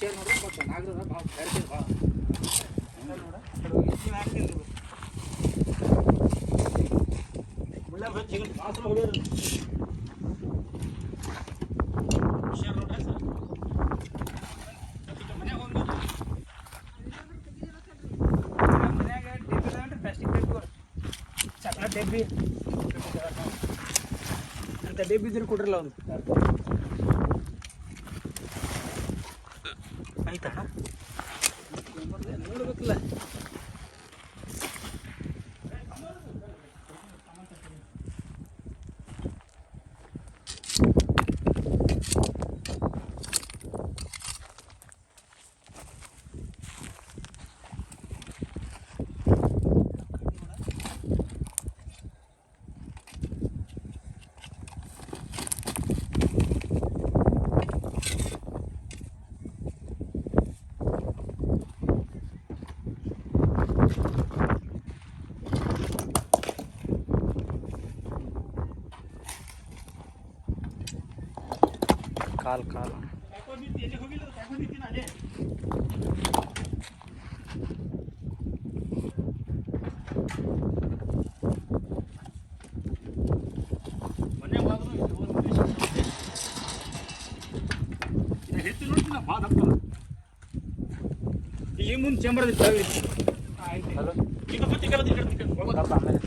ಹುಷಾರು ನೋಡ್ರಿ ಮತ್ತು ನಾಗರದ ಭಾಳ ಕರಿತೀವಿ ಭಾಳ ನೋಡ ನೀವು ಹಾಕ್ತಿಲ್ಲ ಮುಳ್ಳ ಹಚ್ಚಿ ಮಾತ್ರ ಹೊಡಿಯೋದು ಹುಷಾರು ನೋಡ್ರಿ ಸರ್ ಮನ್ಯಾಗ ಹೋಗಿ ಮನ್ಯಾಗ ಡೆಬ್ಬಿ ಅದಾವನ್ರಿ ಪ್ಲಾಸ್ಟಿಕ್ ಡೆಬ್ಬಿ ಚಾಕ್ಲೇಟ್ ಡೆಬ್ಬಿ ಅಂತ ಡೆಬ್ಬಿ ಇದ್ರೆ ಕೊಡ್ರಲ್ಲ ಒಂದು ಆಯ್ತಾ ನೋಡ್ಬೇಕಲ್ಲ ಕಾಲ್ ಕಾಲ್ ಈ ಮುಂದೆ ಚೇಂಬರ್ ಹಲೋ ಈಗ ಆಮೇಲೆ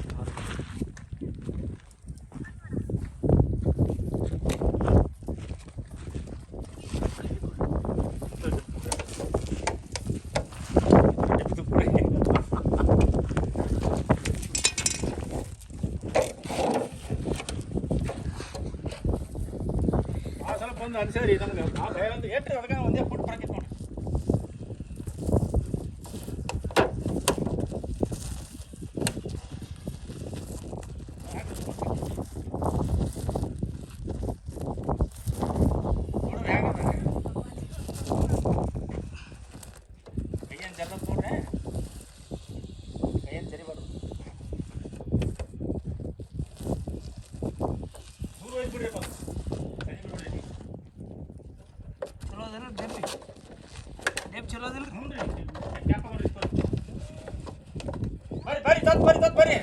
ಒಂದು ಅನ್ಸರಿ ನಮ್ಗೆ ಆ ಭಯ ಒಂದು ಎಷ್ಟು ಅದಕ್ಕೆ ಒಂದೇ ಫುಟ್ ಬರಾಕಿತ್ತು ನೋಡಿ ಕೈಯೇನು ಜರ ನೋಡ್ರೆ ಕೈಯೇನು ಜರಿಬಾರ್ದು ದೂರ ಹೋಗ್ಬಿಡ್ರಿ ಡೆಬ್ ಚಲೋ ಅದಿಲ್ಲ ಬರ್ರಿ ಬರ್ರಿ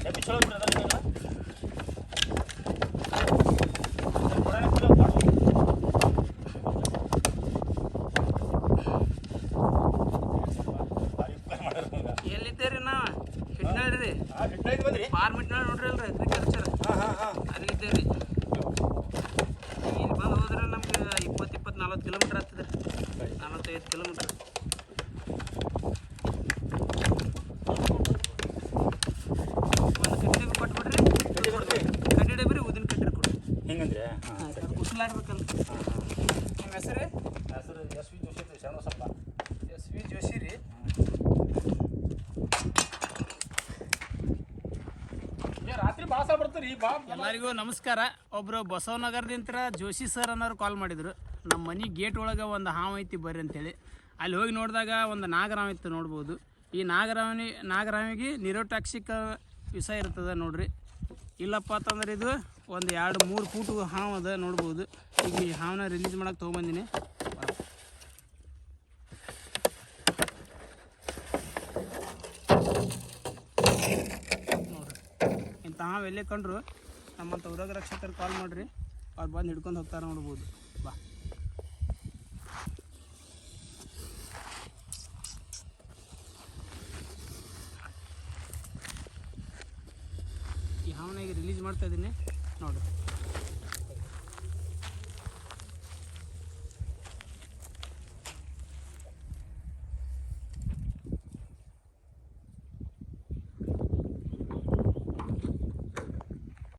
ಡೆಬ್ ಚಲೋ ಎಲ್ಲಿದ್ದೀರಿ ನಾವು ಹಿಟ್ನಾಳ್ರಿ ಫಾರ್ಮಿಟ್ನಾಳ್ ನೋಡ್ರಿ ಅಲ್ರಿ ಅಗ್ರಿಕಲ್ಚರ್ ಅಲ್ಲಿದ್ದೀರಿ ಇಲ್ಲಿ ಬಂದು ಹೋದ್ರೆ ನಮ್ಗೆ 20-40 ಕಿಲೋಮೀಟ್ರ್ ಆಗ್ತದೆ 45 ಕಿಲೋಮೀಟ್ರ್ ಒಂದು ಕಡ್ಡಿ ಡಬ್ಬಿ ಕೊಟ್ಬಿಡ್ರಿ ಕಡ್ಡಿ ಡಬ್ಬಿ ಉದಿನ ಕಡ್ಡಿ ಕೊಡ್ರಿ ಹೆಂಗಂದ್ರೆ ಕುಸಲಾಡ್ಬೇಕಲ್ಲ ನಿಮ್ಮ ಹೆಸರು ಎಸ್ ವಿ ಜೋಶಿ ರೀ ಶರಣಬಸಪ್ಪ ಎಸ್ ವಿ ಜೋಶಿ ರೀ ಎಲ್ಲರಿಗೂ ನಮಸ್ಕಾರ. ಒಬ್ಬರು ಬಸವನಗರದಿಂದ ಜೋಶಿ ಸರ್ ಅನ್ನೋರು ಕಾಲ್ ಮಾಡಿದರು. ನಮ್ಮ ಮನೆ ಗೇಟ್ ಒಳಗೆ ಒಂದು ಹಾವು ಐತಿ ಬರ್ರಿ ಅಂತೇಳಿ. ಅಲ್ಲಿ ಹೋಗಿ ನೋಡಿದಾಗ ಒಂದು ನಾಗರಾವ್ ಇತ್ತು ನೋಡ್ಬೋದು. ಈ ನಾಗರಾವಿಗೆ ನಿರೋಟಾಕ್ಸಿಕ್ ವಿಷ ಇರ್ತದೆ ನೋಡ್ರಿ. ಇಲ್ಲಪ್ಪ ಅಂತಂದ್ರೆ ಇದು ಒಂದು 2-3 ಫೂಟ್ ಹಾವು ಅದ ನೋಡ್ಬೋದು. ಈಗ ಈ ಹಾವನ್ನ ರಿಲೀಸ್ ಮಾಡೋಕೆ ತೊಗೊಂಬಂದಿನಿ. ಇಂಥ ಹಾವು ಎಲ್ಲೇ ಕಂಡ್ರು ನಮ್ಮಂಥ ಉರಗ ರಕ್ಷಕರು ಕಾಲ್ ಮಾಡಿರಿ, ಅವ್ರು ಬಂದು ಹಿಡ್ಕೊಂಡು ಹೋಗ್ತಾರೆ ನೋಡ್ಬೋದು. ಬಾ ಈ ಹಾವನಾಗಿ ರಿಲೀಸ್ ಮಾಡ್ತಾ ಇದ್ದೀನಿ ನೋಡ್ರಿ.